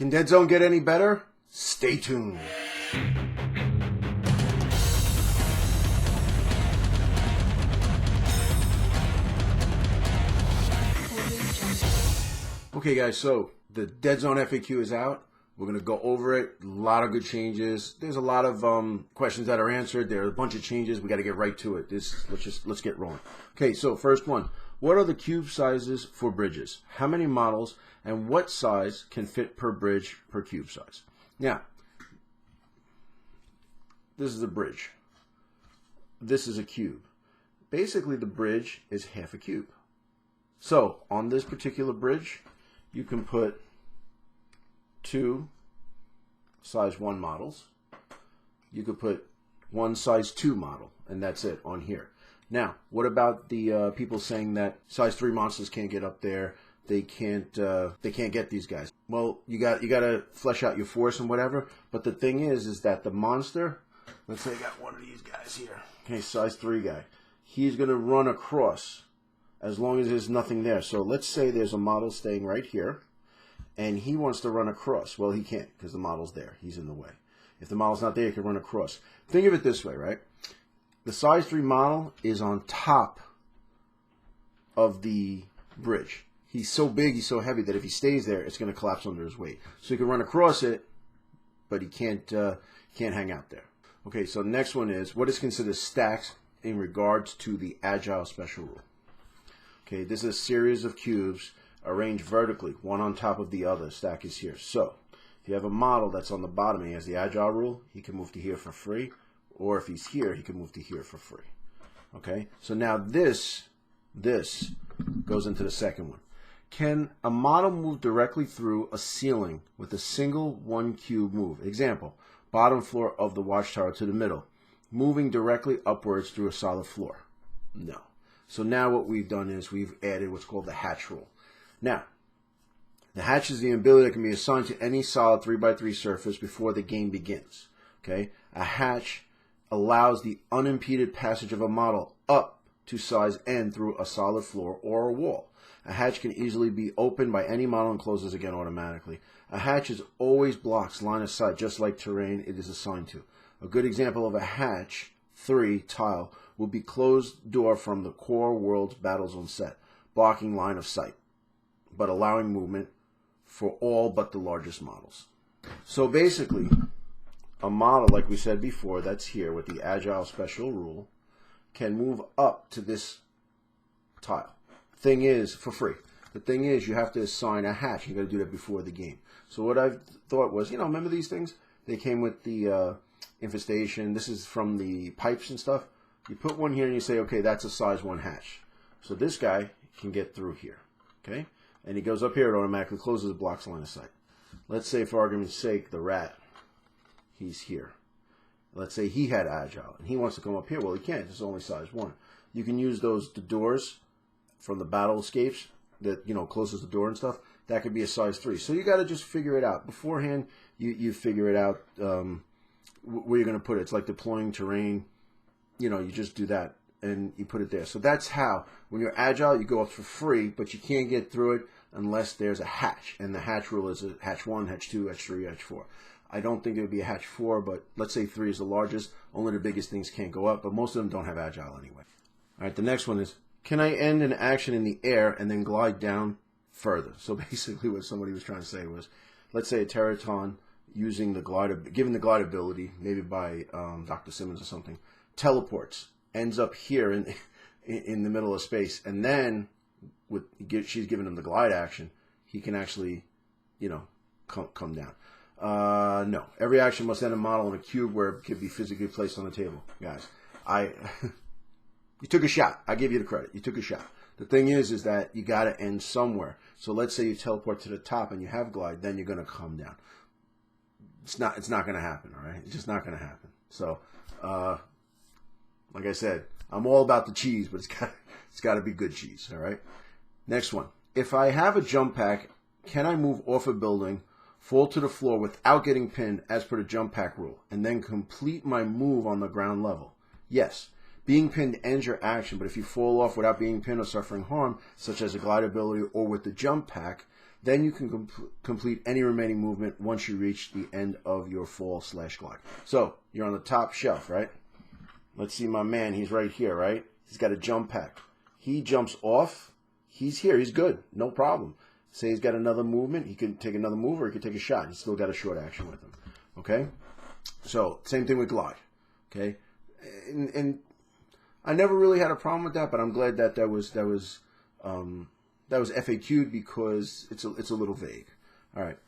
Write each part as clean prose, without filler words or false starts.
Can Deadzone get any better? Stay tuned. Okay guys, so the Deadzone F.A.Q is out. We're going to go over it. A lot of good changes. There's a lot of questions that are answered. There are a bunch of changes. We got to get right to it. Let's get rolling. Okay, so first one. What are the cube sizes for bridges? How many models and what size can fit per bridge per cube size? Now, this is a bridge. This is a cube. Basically, the bridge is half a cube. So, on this particular bridge, you can put two size 1 models. You could put one size 2 model, and that's it on here. Now, what about the people saying that size 3 monsters can't get up there? They can't get these guys. Well, you got to flesh out your force and whatever. But the thing is that the monster, let's say I got one of these guys here. Okay, size 3 guy. He's gonna run across as long as there's nothing there. So let's say there's a model staying right here, and he wants to run across. Well, he can't because the model's there. He's in the way. If the model's not there, he can run across. Think of it this way, right? The size 3 model is on top of the bridge. He's so big, he's so heavy that if he stays there, it's going to collapse under his weight. So he can run across it, but he can't hang out there. Okay, so the next one is, what is considered stacks in regards to the Agile special rule? Okay, this is a series of cubes arranged vertically, one on top of the other. Stack is here. So if you have a model that's on the bottom and he has the Agile rule, he can move to here for free. Or if he's here, he can move to here for free. Okay, so now this goes into the second one. Can a model move directly through a ceiling with a single 1 cube move? Example, bottom floor of the watchtower to the middle, moving directly upwards through a solid floor? No. So now what we've done is we've added what's called the hatch rule. Now, the hatch is the ability that can be assigned to any solid 3x3 surface before the game begins. Okay, a hatch allows the unimpeded passage of a model up to size n through a solid floor or a wall. A hatch can easily be opened by any model and closes again automatically. A hatch is always blocks line of sight, just like terrain it is assigned to. A good example of a hatch 3 tile would be closed door from the core world's Battlezone set, blocking line of sight, but allowing movement for all but the largest models. So basically, a model, like we said before, that's here with the Agile special rule, can move up to this tile. Thing is, for free. The thing is, you have to assign a hatch. You got to do that before the game. So what I thought was, remember these things? They came with the Infestation. This is from the pipes and stuff. You put one here and you say, okay, that's a size 1 hatch. So this guy can get through here, okay? And he goes up here, it automatically closes, blocks line of sight. Let's say, for argument's sake, the rat, he's here. Let's say he had Agile and he wants to come up here. Well, he can't. It's only size 1. You can use the doors from the battle escapes that closes the door and stuff. That could be a size 3. So you got to just figure it out beforehand. You figure it out where you're going to put it. It's like deploying terrain. You just do that and you put it there. So that's how, when you're Agile, you go up for free, but you can't get through it unless there's a hatch. And the hatch rule is a hatch 1, hatch 2, hatch 3, hatch 4. I don't think it would be a hatch 4, but let's say 3 is the largest. Only the biggest things can't go up, but most of them don't have Agile anyway. All right, the next one is, can I end an action in the air and then glide down further? So basically what somebody was trying to say was, let's say a Teraton using the given the glide ability, maybe by Dr. Simmons or something, teleports, ends up here in the middle of space, and then she's giving him the glide action, he can actually, come down. No. Every action must end a model in a cube where it can be physically placed on the table. Guys, you took a shot. I give you the credit. You took a shot. The thing is that you got to end somewhere. So let's say you teleport to the top and you have glide, then you're going to come down. It's not going to happen, all right? It's just not going to happen. So, like I said, I'm all about the cheese, but it's got to be good cheese, all right? Next one. If I have a jump pack, can I move off a building, fall to the floor without getting pinned as per the jump pack rule, and then complete my move on the ground level? Yes. Being pinned ends your action, but if you fall off without being pinned or suffering harm, such as a glide ability or with the jump pack, Then you can complete any remaining movement once you reach the end of your fall/glide. So you're on the top shelf, right? Let's see my man. He's right here, right? He's got a jump pack. He jumps off. He's here. He's good. No problem. Say he's got another movement. He can take another move or he can take a shot. He's still got a short action with him. Okay? So same thing with glide. Okay? And I never really had a problem with that, but I'm glad that was F.A.Q'd because it's a little vague. All right.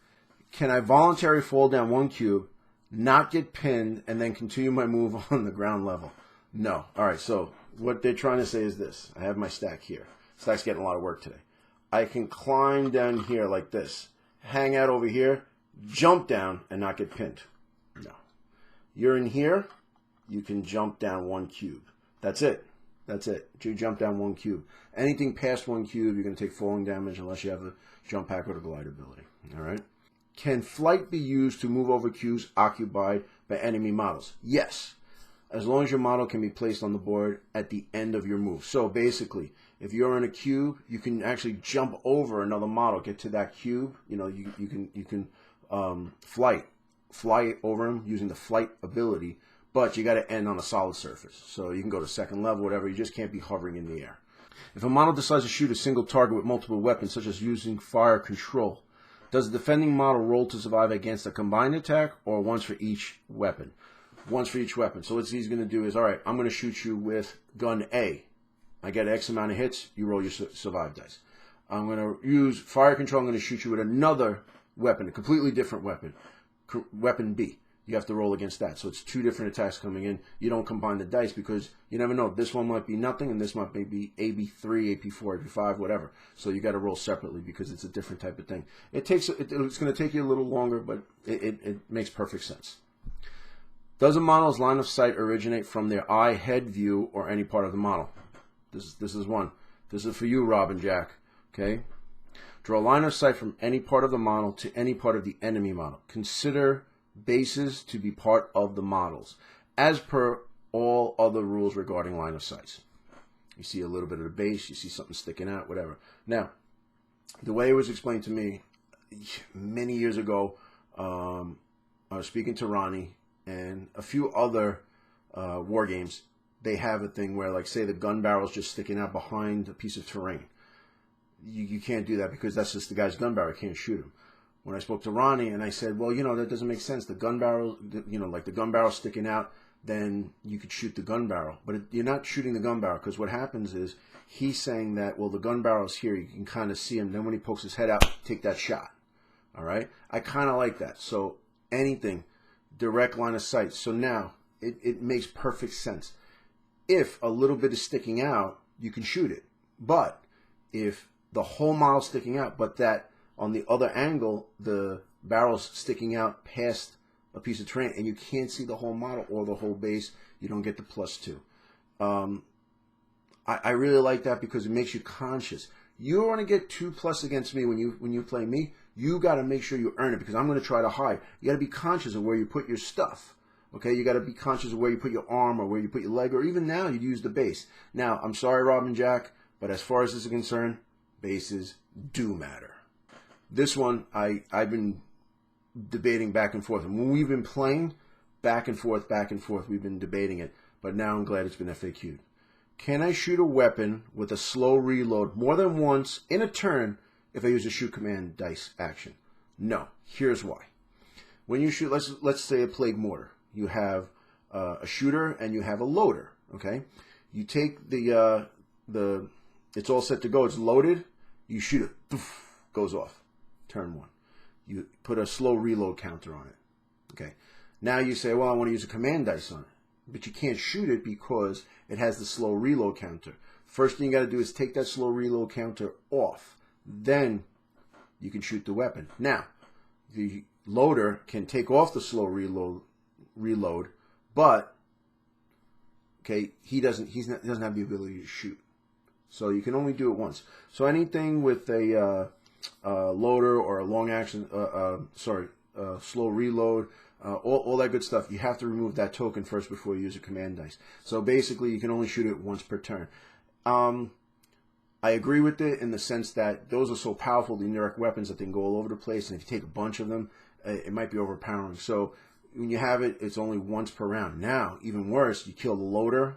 Can I voluntarily fall down one cube, not get pinned, and then continue my move on the ground level? No. All right. So what they're trying to say is this. I have my stack here. Stack's getting a lot of work today. I can climb down here like this, hang out over here, jump down, and not get pinned. No. You're in here. You can jump down one cube. That's it. That's it. You jump down one cube. Anything past one cube, you're going to take falling damage unless you have a jump pack or the glide ability. All right. Can flight be used to move over cubes occupied by enemy models? Yes, as long as your model can be placed on the board at the end of your move. So basically, if you're in a cube, you can actually jump over another model, get to that cube. You know, you can fly over him using the flight ability. But you got to end on a solid surface. So you can go to second level, whatever. You just can't be hovering in the air. If a model decides to shoot a single target with multiple weapons, such as using fire control, does the defending model roll to survive against a combined attack or once for each weapon? Once for each weapon. So what he's going to do is, all right, I'm going to shoot you with gun A. I get X amount of hits. You roll your survive dice. I'm going to use fire control. I'm going to shoot you with another weapon, a completely different weapon, weapon B. You have to roll against that. So it's two different attacks coming in. You don't combine the dice because you never know. This one might be nothing, and this might be AB3, AP4, AP5, whatever. So you got to roll separately because it's a different type of thing. It's going to take you a little longer, but it makes perfect sense. Does a model's line of sight originate from their eye, head view, or any part of the model? This is one. This is for you, Rob and Jack. Okay. Draw a line of sight from any part of the model to any part of the enemy model. Consider bases to be part of the models, as per all other rules regarding line of sight. You see a little bit of the base, you see something sticking out, whatever. Now, the way it was explained to me many years ago, I was speaking to Ronnie and a few other war games. They have a thing where, like, say the gun barrel's just sticking out behind a piece of terrain. You can't do that because that's just the guy's gun barrel. You can't shoot him. When I spoke to Ronnie and I said, well, you know, that doesn't make sense. The gun barrel, you know, like the gun barrel sticking out, then you could shoot the gun barrel. But you're not shooting the gun barrel because what happens is he's saying that, well, the gun barrel's here. You can kind of see him. Then when he pokes his head out, take that shot. All right? I kind of like that. So anything, direct line of sight. So now it makes perfect sense. If a little bit is sticking out, you can shoot it. But if the whole model's sticking out, but that on the other angle, the barrel's sticking out past a piece of terrain, and you can't see the whole model or the whole base, you don't get the +2. I really like that because it makes you conscious. You want to get 2+ against me when you play me. You got to make sure you earn it because I'm going to try to hide. You got to be conscious of where you put your stuff. Okay, you got to be conscious of where you put your arm or where you put your leg, or even now you'd use the base. Now, I'm sorry, Rob and Jack, but as far as this is concerned, bases do matter. This one, I've been debating back and forth. And when we've been playing back and forth, we've been debating it. But now I'm glad it's been F.A.Q'd. Can I shoot a weapon with a slow reload more than once in a turn if I use a shoot command dice action? No. Here's why. When you shoot, let's say a plague mortar. You have a shooter and you have a loader. Okay. You take it's all set to go. It's loaded. You shoot it. Poof, goes off. Turn 1. You put a slow reload counter on it. Okay. Now you say, well, I want to use a command dice on it. But you can't shoot it because it has the slow reload counter. First thing you got to do is take that slow reload counter off. Then you can shoot the weapon. Now, the loader can take off the slow reload, but okay, he doesn't have the ability to shoot. So you can only do it once. So anything with a loader or a long action, slow reload, all that good stuff, you have to remove that token first before you use a command dice. So basically, you can only shoot it once per turn. I agree with it in the sense that those are so powerful, the indirect weapons, that they can go all over the place, and if you take a bunch of them, it might be overpowering. So when you have it, it's only once per round. Now, even worse, you kill the loader,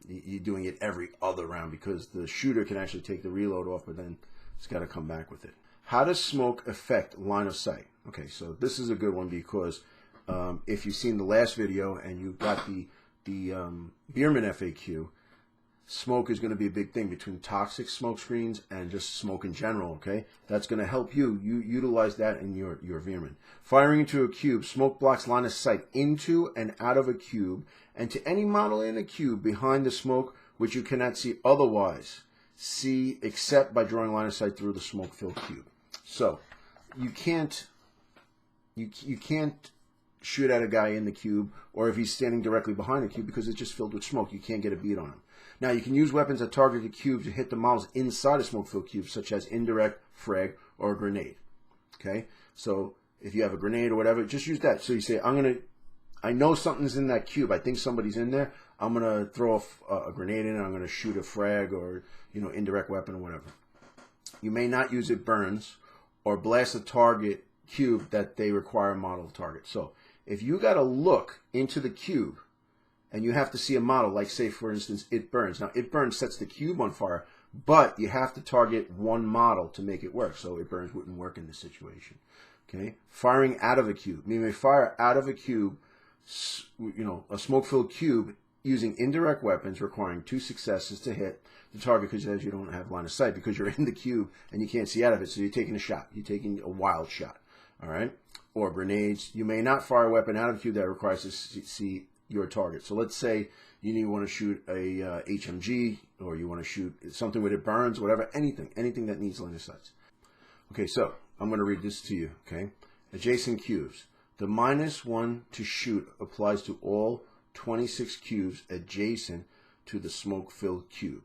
you're doing it every other round because the shooter can actually take the reload off, but then it's got to come back with it. How does smoke affect line of sight? Okay, so this is a good one because if you've seen the last video and you got the Bierman F.A.Q, smoke is going to be a big thing between toxic smoke screens and just smoke in general, okay? That's going to help you utilize that in your Bierman. Firing into a cube, smoke blocks line of sight into and out of a cube and to any model in a cube behind the smoke which you cannot see otherwise see except by drawing line of sight through the smoke-filled cube. So you can't shoot at a guy in the cube or if he's standing directly behind the cube because it's just filled with smoke. You can't get a beat on him. Now, you can use weapons that target the cube to hit the models inside a smoke-filled cube, such as indirect, frag, or a grenade. Okay? So, if you have a grenade or whatever, just use that. So you say, I know something's in that cube. I think somebody's in there. I'm going to throw a grenade in, and I'm going to shoot a frag or, indirect weapon or whatever. You may not use it burns or blast a target cube that they require a model target. So, if you got to look into the cube, and you have to see a model, like say for instance, it burns. Now it burns sets the cube on fire, but you have to target one model to make it work. So it burns wouldn't work in this situation. Okay, firing out of a cube. You may fire out of a cube, a smoke-filled cube using indirect weapons requiring 2 successes to hit the target because you don't have line of sight because you're in the cube and you can't see out of it. So you're taking a shot. You're taking a wild shot. All right, or grenades. You may not fire a weapon out of the cube that requires to see your target. So let's say you want to shoot a HMG or you want to shoot something with it burns, whatever, anything that needs line of sight. Okay, so I'm going to read this to you, okay? Adjacent cubes. The -1 to shoot applies to all 26 cubes adjacent to the smoke-filled cube,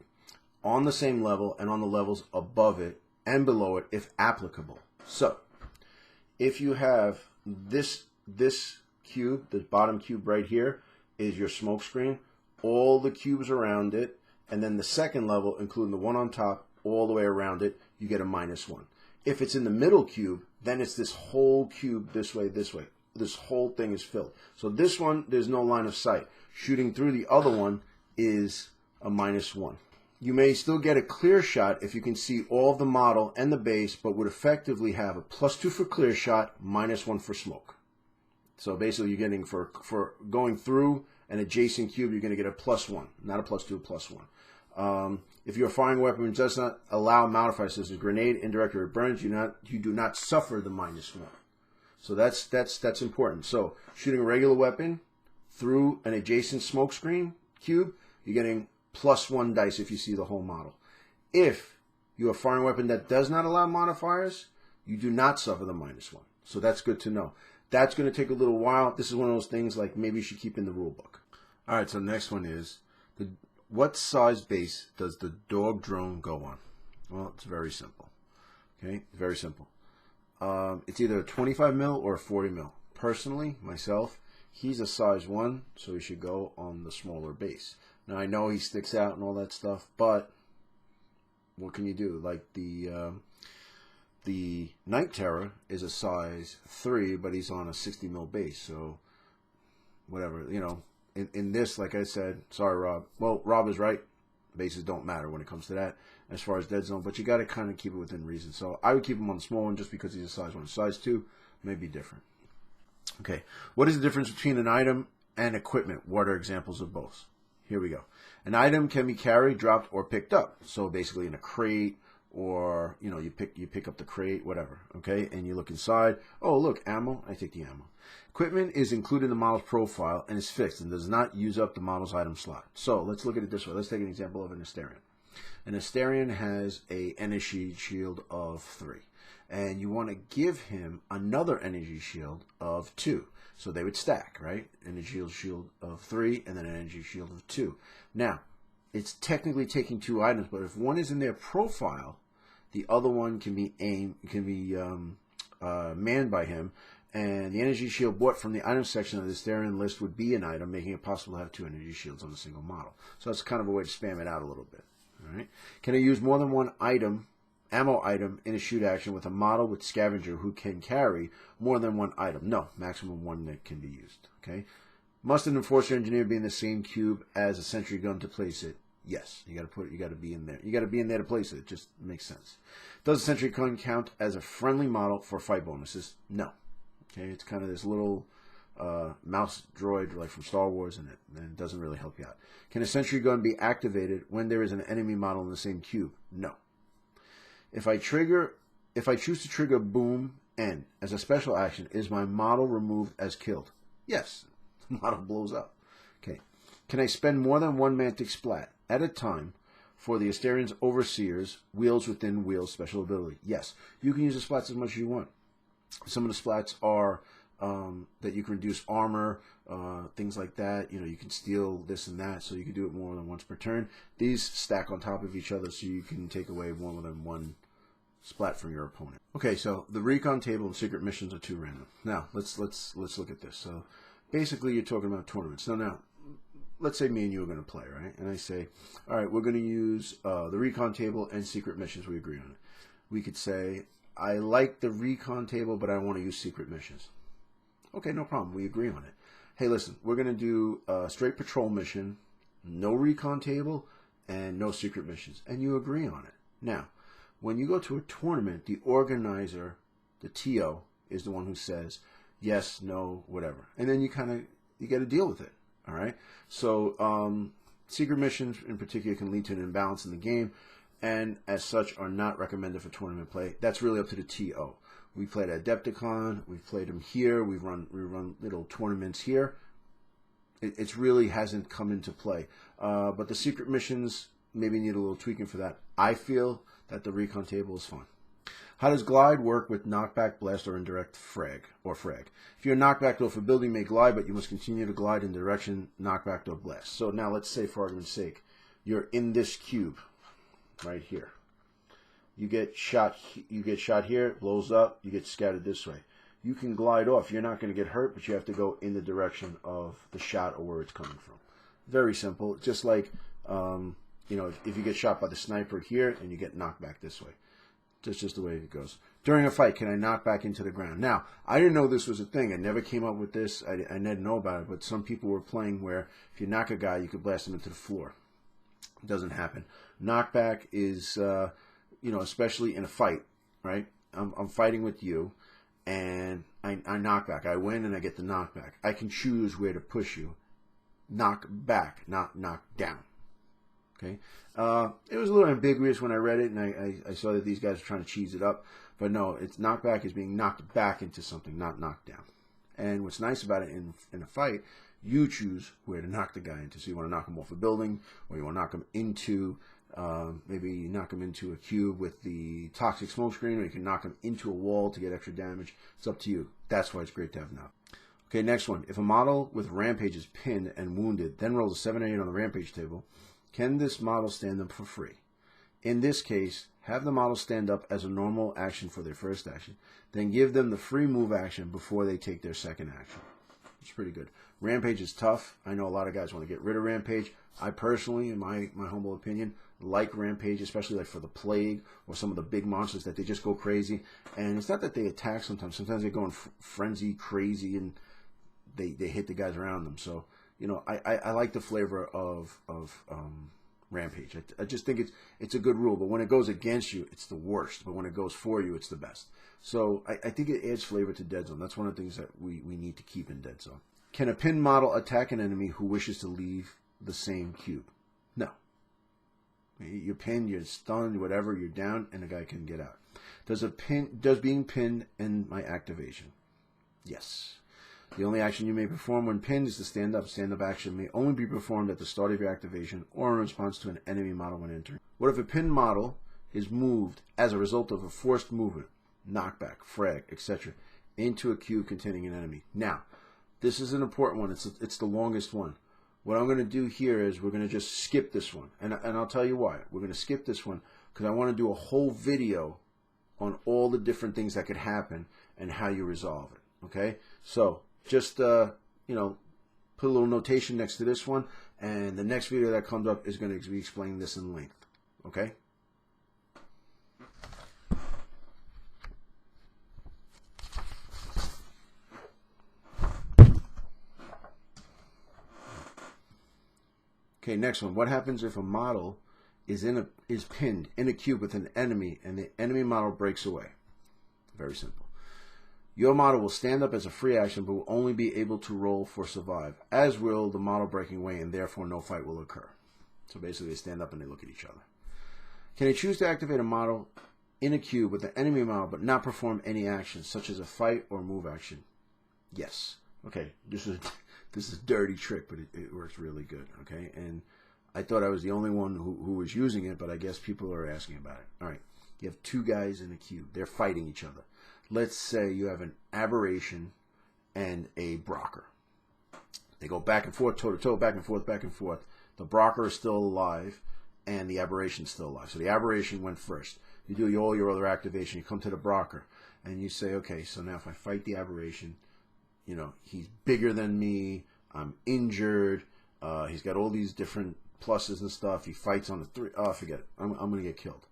on the same level and on the levels above it and below it if applicable. So, if you have this cube, the bottom cube right here, is your smoke screen, all the cubes around it, and then the second level, including the one on top, all the way around it, you get a -1. If it's in the middle cube, then it's this whole cube this way. This whole thing is filled. So this one, there's no line of sight. Shooting through the other one is a -1. You may still get a clear shot if you can see all of the model and the base, but would effectively have a +2 for clear shot, -1 for smoke. So basically, you're getting for going through an adjacent cube, you're going to get a +1, not a +2, a +1. If your firing weapon does not allow modifiers such as grenade, indirect, or burns, you do not suffer the -1. So that's important. So shooting a regular weapon through an adjacent smoke screen cube, you're getting +1 dice if you see the whole model. If you are firing a weapon that does not allow modifiers, you do not suffer the -1. So that's good to know. That's going to take a little while. This is one of those things like maybe you should keep in the rule book. All right, so the next one is, what size base does the dog drone go on? Well, it's very simple. Okay, very simple. It's either a 25 mil or a 40 mil. Personally, myself, he's a size 1, so he should go on the smaller base. Now, I know he sticks out and all that stuff, but what can you do? Like the Night Terror is a size 3, but he's on a 60 mil base, so whatever, in this, like I said, sorry, Rob. Well, Rob is right. Bases don't matter when it comes to that as far as Deadzone, but you got to kind of keep it within reason. So I would keep him on the small one just because he's a size 1. Size 2 may be different. Okay, what is the difference between an item and equipment? What are examples of both? Here we go. An item can be carried, dropped, or picked up. So basically in a crate, or you pick up the crate, whatever, okay, and you look inside. Oh, look, ammo. I take the ammo. Equipment is included in the model's profile and is fixed and does not use up the model's item slot. So let's look at it this way. Let's take an example of an Asterion. An Asterion has a energy shield of 3, and you want to give him another energy shield of 2. So they would stack, right? Energy shield of 3 and then an energy shield of 2. Now, it's technically taking 2 items, but if one is in their profile, the other one can be manned by him, and the energy shield bought from the item section of the Asterion list would be an item, making it possible to have 2 energy shields on a single model. So that's kind of a way to spam it out a little bit. All right. Can I use more than one ammo item in a shoot action with a model with scavenger who can carry more than one item? No, maximum one that can be used. Okay. Must an enforcer engineer be in the same cube as a sentry gun to place it? Yes, you got to be in there. You got to be in there to place it. It just makes sense. Does a sentry gun count as a friendly model for fight bonuses? No. Okay, it's kind of this little mouse droid like from Star Wars in it, and it doesn't really help you out. Can a sentry gun be activated when there is an enemy model in the same cube? No. If I choose to trigger boom end as a special action, is my model removed as killed? Yes, the model blows up. Okay. Can I spend more than one mantic splat at a time for the Asterian's Overseer's Wheels Within Wheels special ability? Yes. You can use the splats as much as you want. Some of the splats are that you can reduce armor, things like that. You know, you can steal this and that, so you can do it more than once per turn. These stack on top of each other, so you can take away more than one splat from your opponent. Okay, so the recon table and secret missions are too random. Now let's look at this. So basically, you're talking about tournaments. Now, let's say me and you are going to play, right? And I say, all right, we're going to use the recon table and secret missions. We agree on it. We could say, I like the recon table, but I want to use secret missions. Okay, no problem. We agree on it. Hey, listen, we're going to do a straight patrol mission, no recon table, and no secret missions. And you agree on it. Now, when you go to a tournament, the organizer, the TO, is the one who says yes, no, whatever. And then you got to deal with it. All right. So secret missions in particular can lead to an imbalance in the game, and as such are not recommended for tournament play. That's really up to the TO. We played at Adepticon. We've played them here. We run little tournaments here. It's really hasn't come into play. But the secret missions maybe need a little tweaking for that. I feel that the recon table is fine. How does glide work with knockback, blast, or indirect frag? If you're knockback off a building, may glide, but you must continue to glide in direction knockback or blast. So now let's say, for argument's sake, you're in this cube right here. You get shot here, it blows up, you get scattered this way. You can glide off. You're not going to get hurt, but you have to go in the direction of the shot or where it's coming from. Very simple. Just like, you know, if you get shot by the sniper here and you get knocked back this way. That's just the way it goes. During a fight, can I knock back into the ground? Now, I didn't know this was a thing. I never came up with this. I didn't know about it, but some people were playing where if you knock a guy, you could blast him into the floor. It doesn't happen. Knockback is, you know, especially in a fight, right? I'm fighting with you, and I knock back. I win, and I get the knockback. I can choose where to push you. Knock back, not knock down. Okay, it was a little ambiguous when I read it, and I saw that these guys are trying to cheese it up. But no, it's knockback is being knocked back into something, not knocked down. And what's nice about it in a fight, you choose where to knock the guy into. So you want to knock him off a building, or you want to knock him into, maybe you knock him into a cube with the toxic smoke screen, or you can knock him into a wall to get extra damage. It's up to you. That's why it's great to have knock. Okay, next one. If a model with rampage is pinned and wounded, then rolls a 7 or 8 on the rampage table, can this model stand up for free? In this case, have the model stand up as a normal action for their first action, then give them the free move action before they take their second action. It's pretty good. Rampage is tough. I know a lot of guys want to get rid of Rampage. I personally, in my humble opinion, like Rampage, especially like for the Plague or some of the big monsters that they just go crazy. And it's not that they attack sometimes. Sometimes they go in frenzy, crazy, and they hit the guys around them. So, you know, I like the flavor of Rampage. I just think it's a good rule, but when it goes against you, it's the worst. But when it goes for you, it's the best. So I think it adds flavor to Deadzone. That's one of the things that we need to keep in Deadzone. Can a pinned model attack an enemy who wishes to leave the same cube? No. You're pinned, you're stunned, whatever, you're down, and the guy can get out. Does being pinned end my activation? Yes. The only action you may perform when pinned is to stand up. Stand-up action may only be performed at the start of your activation or in response to an enemy model when entering. What if a pinned model is moved as a result of a forced movement, knockback, frag, etc., into a cube containing an enemy? Now, this is an important one. It's the longest one. What I'm going to do here is we're going to just skip this one. And I'll tell you why. We're going to skip this one because I want to do a whole video on all the different things that could happen and how you resolve it. Okay? So, just, you know, put a little notation next to this one, and the next video that comes up is going to be explaining this in length. Okay? Okay, next one. What happens if a model is pinned in a cube with an enemy and the enemy model breaks away? Very simple. Your model will stand up as a free action but will only be able to roll for survive, as will the model breaking away, and therefore no fight will occur. So basically they stand up and they look at each other. Can I choose to activate a model in a cube with the enemy model but not perform any actions such as a fight or move action? Yes. Okay, this is a dirty trick, but it works really good. Okay, and I thought I was the only one who was using it, but I guess people are asking about it. All right, you have two guys in a cube. They're fighting each other. Let's say you have an aberration and a brocker. They go back and forth, toe to toe, back and forth, back and forth. The brocker is still alive, and the aberration is still alive. So the aberration went first. You do all your other activation. You come to the brocker, and you say, okay, so now if I fight the aberration, you know, he's bigger than me. I'm injured. He's got all these different pluses and stuff. He fights on the three. Oh, forget it. I'm going to get killed.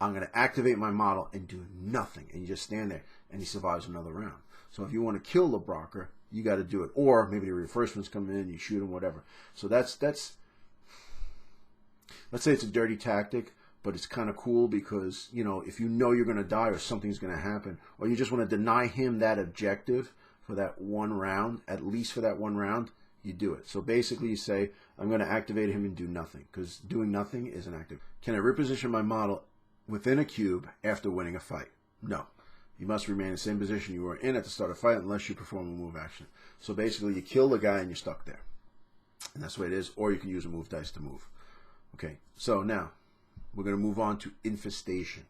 I'm going to activate my model and do nothing. And you just stand there, and he survives another round. So if you want to kill the brocker, you got to do it. Or maybe the reinforcements come in, you shoot him, whatever. So that's let's say it's a dirty tactic, but it's kind of cool because, you know, if you know you're going to die or something's going to happen, or you just want to deny him that objective for that one round, at least for that one round, you do it. So basically you say, I'm going to activate him and do nothing, because doing nothing is an active. Can I reposition my model within a cube after winning a fight? No. You must remain in the same position you were in at the start of the fight unless you perform a move action. So basically you kill the guy and you're stuck there. And that's the way it is, or you can use a move dice to move. Okay, so now we're going to move on to Infestation.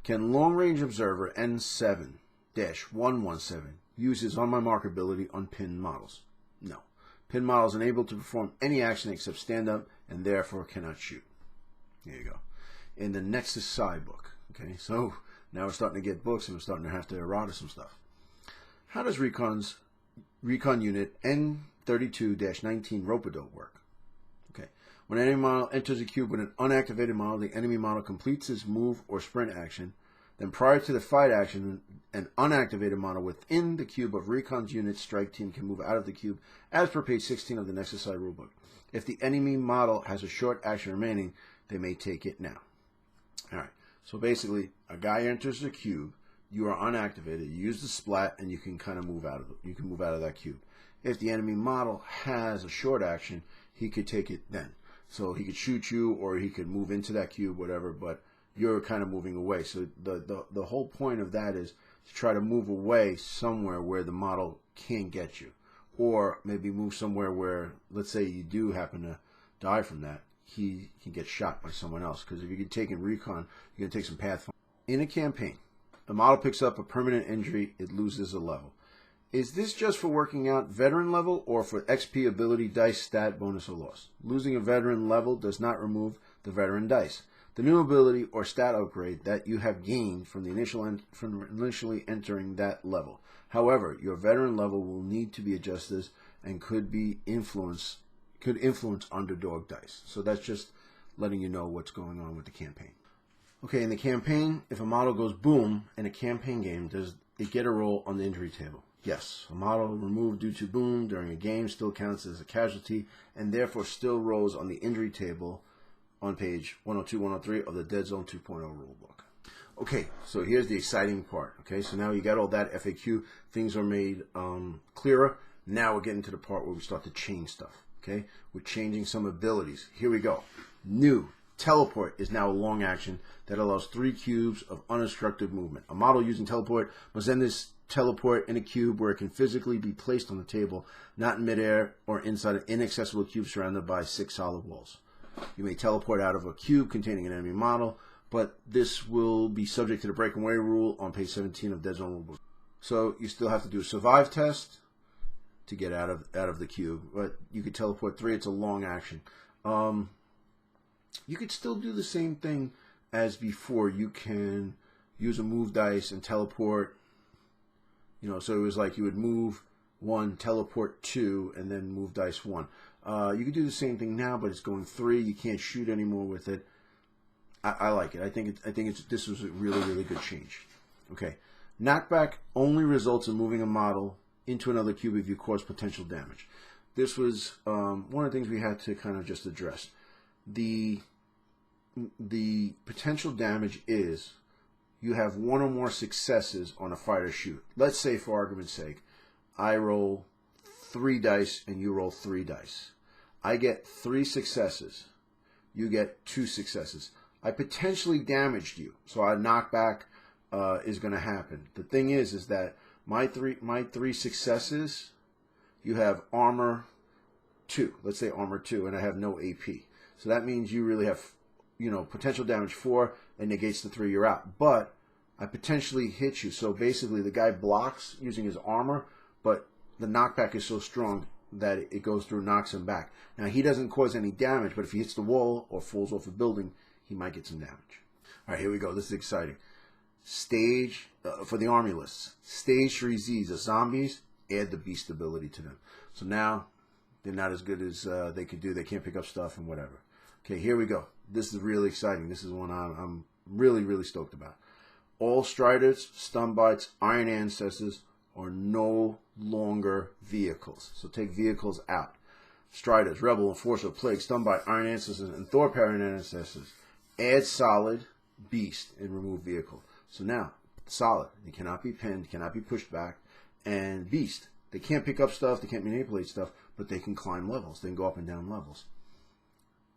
Can Long Range Observer N7-117 use his On My Mark ability on pinned models? No. Pinned models unable to perform any action except stand up and therefore cannot shoot. There you go. In the Nexus Psi book. Okay, so now we're starting to get books and we're starting to have to errata some stuff. How does Recon Unit N32-19 Rope-a-Dope work? Okay. When an enemy model enters a cube with an unactivated model, the enemy model completes its move or sprint action. Then prior to the fight action, an unactivated model within the cube of Recon's unit strike team can move out of the cube as per page 16 of the Nexus Psi rulebook. If the enemy model has a short action remaining, they may take it now. Alright, so basically, a guy enters the cube, you are unactivated, you use the splat, and you can kind of move out of that cube. If the enemy model has a short action, he could take it then. So he could shoot you, or he could move into that cube, whatever, but you're kind of moving away. So the whole point of that is to try to move away somewhere where the model can't get you. Or maybe move somewhere where, let's say you do happen to die from that, he can get shot by someone else. Because if you get taken recon, you're going to take some path. In a campaign, the model picks up a permanent injury, it loses a level. Is this just for working out veteran level or for XP ability dice stat bonus or loss? Losing a veteran level does not remove the veteran dice. The new ability or stat upgrade that you have gained from initially entering that level. However, your veteran level will need to be adjusted and could influence underdog dice. So that's just letting you know what's going on with the campaign. Okay, in the campaign, if a model goes boom in a campaign game, does it get a roll on the injury table? Yes, a model removed due to boom during a game still counts as a casualty and therefore still rolls on the injury table on page 102-103 of the Deadzone 2.0 rulebook. Okay, so here's the exciting part. Okay, so now you got all that FAQ. Things are made clearer. Now we're getting to the part where we start to change stuff. Okay, we're changing some abilities. Here we go. New Teleport is now a long action that allows 3 cubes of unobstructed movement. A model using Teleport must end this teleport in a cube where it can physically be placed on the table, not in midair or inside an inaccessible cube surrounded by 6 solid walls. You may teleport out of a cube containing an enemy model, but this will be subject to the breakaway rule on page 17 of Deadzone Rulebook. So you still have to do a survive test to get out of the cube, but you could teleport 3. It's a long action. You could still do the same thing as before. You can use a move dice and teleport. You know, so it was like you would move 1, teleport 2, and then move dice 1. You could do the same thing now, but it's going 3. You can't shoot anymore with it. I like it. I think this was a really good change. Okay, knockback only results in moving a model into another cube if you cause potential damage. This was one of the things we had to kind of just address. The potential damage is you have one or more successes on a fighter shoot. Let's say, for argument's sake, I roll 3 dice and you roll 3 dice. I get 3 successes. You get 2 successes. I potentially damaged you, so a knockback is going to happen. The thing is that my three successes, you have armor 2. Let's say armor 2, and I have no AP. So that means you really have, potential damage 4 and negates the 3. You're out. But I potentially hit you. So basically, the guy blocks using his armor, but the knockback is so strong that it goes through, knocks him back. Now, he doesn't cause any damage, but if he hits the wall or falls off a building, he might get some damage. All right, here we go. This is exciting. Stage, for the army lists, Stage 3Zs, the zombies, add the beast ability to them. So now, they're not as good as they could do. They can't pick up stuff and whatever. Okay, here we go. This is really exciting. This is one I'm really stoked about. All Striders, Stun Bites, Iron Ancestors are no longer vehicles. So take vehicles out. Striders, Rebel, Enforcer, Plague, Stun Bite, Iron Ancestors, and Thor Parent Ancestors. Add Solid, Beast, and remove Vehicle. So now, Solid, they cannot be pinned, cannot be pushed back, and Beast, they can't pick up stuff, they can't manipulate stuff, but they can climb levels. They can go up and down levels.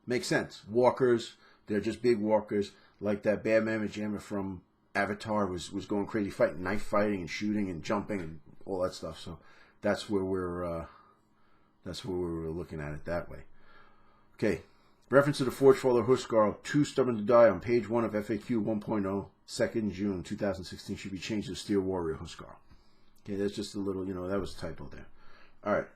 Makes sense. Walkers, they're just big walkers, like that Bad Mammoth Jammer from Avatar was going crazy, fighting, knife fighting and shooting and jumping and all that stuff. So that's where we're looking at it that way. Okay, reference to the Forge Faller Huskarl, Too Stubborn to Die on page 1 of F.A.Q 1.0, 2nd June 2016 should be changed to Steel Warrior Huskarl. Okay, that's just a little, that was a typo there. All right.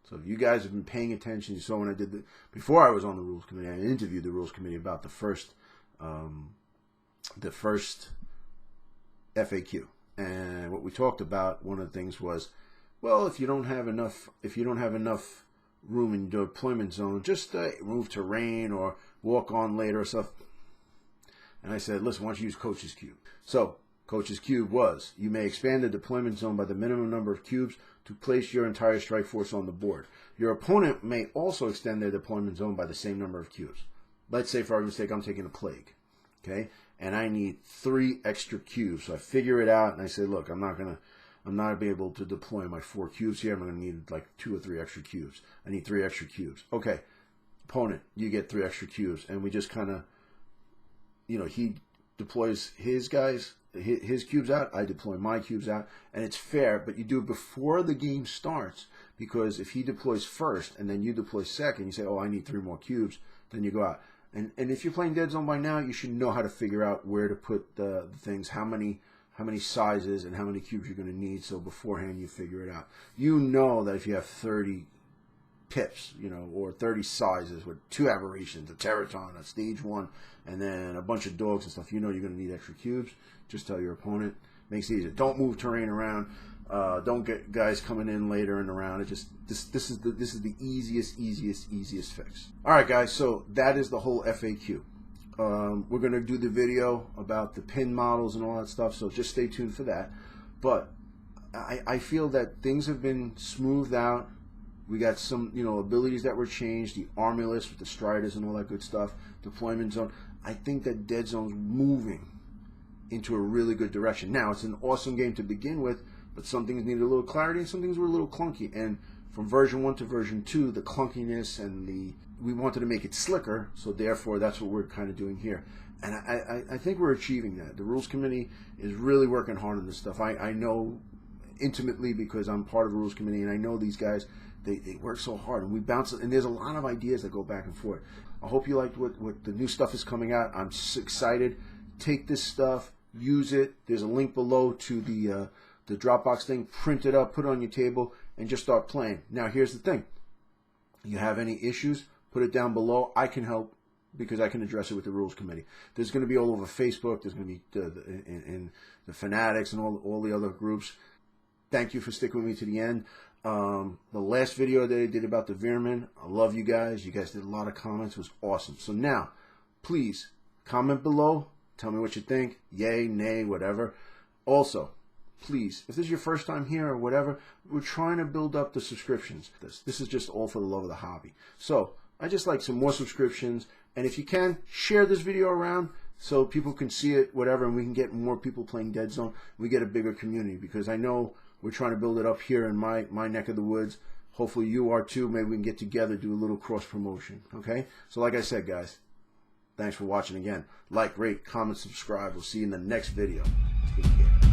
So if you guys have been paying attention, you saw when I did before I was on the Rules Committee, I interviewed the Rules Committee about the first FAQ. And what we talked about, one of the things was, well, if you don't have enough room in your deployment zone, just move terrain or walk on later or stuff. And I said, listen, why don't you use Coach's Cube? So Coach's Cube was, you may expand the deployment zone by the minimum number of cubes to place your entire strike force on the board. Your opponent may also extend their deployment zone by the same number of cubes. Let's say, for argument's sake, I'm taking a Plague, okay, and I need 3 extra cubes. So I figure it out, and I say, look, I'm not going to be able to deploy my 4 cubes here. I'm going to need like 2 or 3 extra cubes. I need 3 extra cubes. Okay, opponent, you get 3 extra cubes, and we just kind of, he deploys his guys, his cubes out, I deploy my cubes out, and it's fair, but you do it before the game starts, because if he deploys first and then you deploy second, you say, oh, I need 3 more cubes, then you go out. And if you're playing Deadzone by now, you should know how to figure out where to put the things, how many sizes and how many cubes you're going to need, so beforehand you figure it out. You know that if you have 30 pips, or 30 sizes with 2 aberrations, a Teraton, a stage 1, and then a bunch of dogs and stuff, you're going to need extra cubes. Just tell your opponent. Makes it easier. Don't move terrain around. Don't get guys coming in later in the round. It just this is the easiest fix. All right, guys. So that is the whole FAQ. We're going to do the video about the pin models and all that stuff. So just stay tuned for that. But I feel that things have been smoothed out. We got some, abilities that were changed. The army list with the Striders and all that good stuff. Deployment zone. I think that Deadzone's moving into a really good direction. Now, it's an awesome game to begin with, but some things needed a little clarity and some things were a little clunky. And from version 1 to version 2, the clunkiness and we wanted to make it slicker, so therefore that's what we're kind of doing here. And I think we're achieving that. The Rules Committee is really working hard on this stuff. I know intimately because I'm part of the Rules Committee, and I know these guys, they work so hard, and we bounce, and there's a lot of ideas that go back and forth. I hope you liked what the new stuff is coming out. I'm so excited. Take this stuff, use it. There's a link below to the Dropbox thing. Print it up, put it on your table, and just start playing. Now, here's the thing. You have any issues, put it down below. I can help because I can address it with the Rules Committee. There's going to be all over Facebook. There's going to be in the Fanatics and all the other groups. Thank you for sticking with me to the end. The last video that I did about the Veerman, I love you guys. You guys did a lot of comments. It was awesome. So now, please Comment below. Tell me what you think. Yay, nay, whatever. Also, please, if this is your first time here or whatever, we're trying to build up the subscriptions. This is just all for the love of the hobby. So I just like some more subscriptions. And if you can, share this video around so people can see it, whatever, and we can get more people playing Deadzone. We get a bigger community, because I know we're trying to build it up here in my neck of the woods. Hopefully you are too. Maybe we can get together, do a little cross promotion. Okay? So like I said, guys, thanks for watching again. Like, rate, comment, subscribe. We'll see you in the next video. Take care.